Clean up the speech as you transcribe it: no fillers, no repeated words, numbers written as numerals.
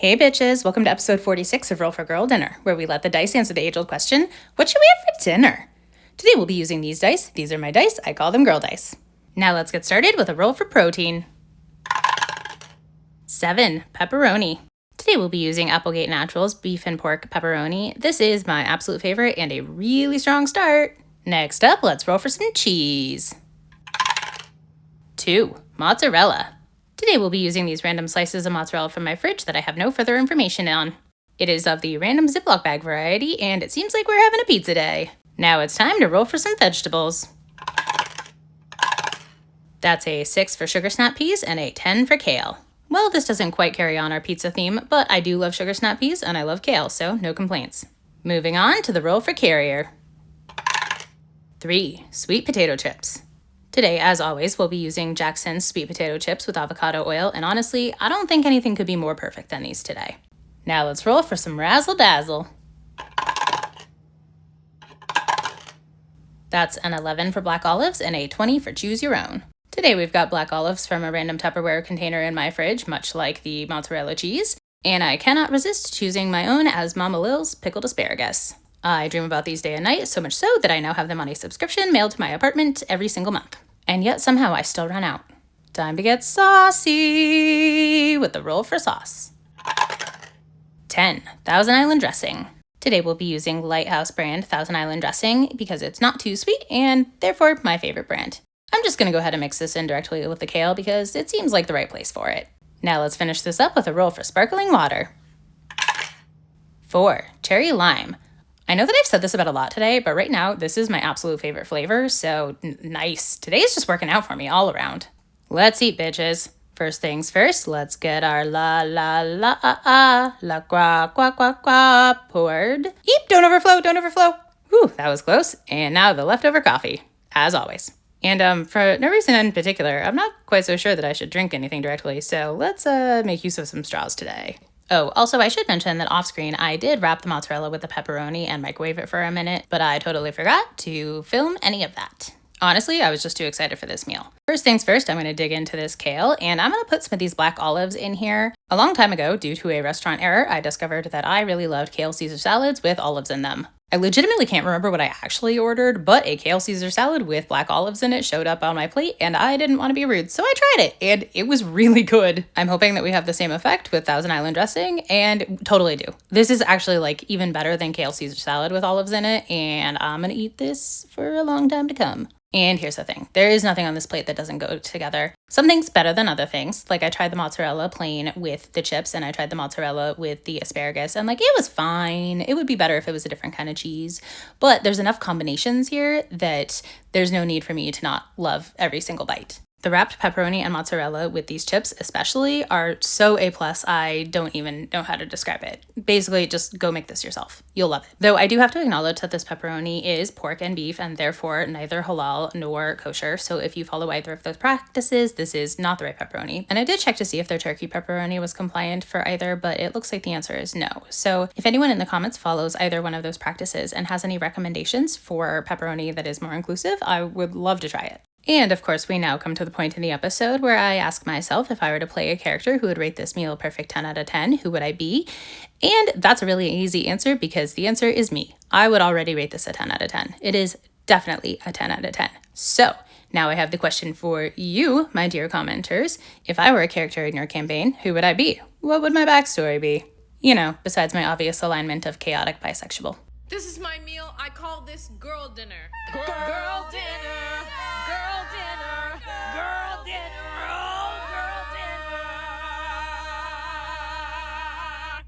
Hey bitches, welcome to episode 46 of Roll for Girl Dinner, where we let the dice answer the age-old question, what should we have for dinner? Today we'll be using these dice. These are my dice. I call them girl dice. Now let's get started with a roll for protein. 7, pepperoni. Today we'll be using Applegate Naturals beef and pork pepperoni. This is my absolute favorite and a really strong start. Next up, let's roll for some cheese. 2, mozzarella. Today we'll be using these random slices of mozzarella from my fridge that I have no further information on. It is of the random Ziploc bag variety, and it seems like we're having a pizza day. Now it's time to roll for some vegetables. That's a 6 for sugar snap peas and a 10 for kale. Well, this doesn't quite carry on our pizza theme, but I do love sugar snap peas and I love kale, so no complaints. Moving on to the roll for carrier. 3, sweet potato chips. Today, as always, we'll be using Jackson's sweet potato chips with avocado oil, and honestly, I don't think anything could be more perfect than these today. Now let's roll for some Razzle Dazzle. That's an 11 for black olives and a 20 for choose your own. Today we've got black olives from a random Tupperware container in my fridge, much like the mozzarella cheese, and I cannot resist choosing my own as Mama Lil's pickled asparagus. I dream about these day and night, so much so that I now have them on a subscription mailed to my apartment every single month. And yet somehow I still run out. Time to get saucy with the roll for sauce. 10, Thousand Island dressing. Today we'll be using Lighthouse brand Thousand Island dressing because it's not too sweet and therefore my favorite brand. I'm just going to go ahead and mix this in directly with the kale because it seems like the right place for it. Now let's finish this up with a roll for sparkling water. 4, cherry lime. I know that I've said this about a lot today, but right now, this is my absolute favorite flavor, so nice. Today's just working out for me all around. Let's eat, bitches. First things first, let's get our la la la la qua qua qua qua poured. Eep, don't overflow, don't overflow. Whew, that was close. And now the leftover coffee, as always. And for no reason in particular, I'm not quite so sure that I should drink anything directly, so let's make use of some straws today. Oh, also I should mention that off screen I did wrap the mozzarella with the pepperoni and microwave it for a minute, but I totally forgot to film any of that. Honestly, I was just too excited for this meal. First things first, I'm going to dig into this kale, and I'm going to put some of these black olives in here. A long time ago, due to a restaurant error, I discovered that I really loved kale Caesar salads with olives in them. I legitimately can't remember what I actually ordered, but a kale Caesar salad with black olives in it showed up on my plate, and I didn't want to be rude, so I tried it, and it was really good. I'm hoping that we have the same effect with Thousand Island dressing, and totally do. This is actually like even better than kale Caesar salad with olives in it, and I'm gonna eat this for a long time to come. And here's the thing, there is nothing on this plate that doesn't go together. Some things better than other things, like I tried the mozzarella plain with the chips and I tried the mozzarella with the asparagus and like it was fine. It would be better if it was a different kind of cheese, but there's enough combinations here that there's no need for me to not love every single bite. The wrapped pepperoni and mozzarella with these chips especially are so A+, I don't even know how to describe it. Basically, just go make this yourself. You'll love it. Though I do have to acknowledge that this pepperoni is pork and beef and therefore neither halal nor kosher. So if you follow either of those practices, this is not the right pepperoni. And I did check to see if their turkey pepperoni was compliant for either, but it looks like the answer is no. So if anyone in the comments follows either one of those practices and has any recommendations for pepperoni that is more inclusive, I would love to try it. And of course, we now come to the point in the episode where I ask myself if I were to play a character who would rate this meal a perfect 10 out of 10, who would I be? And that's a really easy answer because the answer is me. I would already rate this a 10 out of 10. It is definitely a 10 out of 10. So now I have the question for you, my dear commenters. If I were a character in your campaign, who would I be? What would my backstory be? You know, besides my obvious alignment of chaotic bisexual. This is my meal. I call this girl dinner. Girl dinner.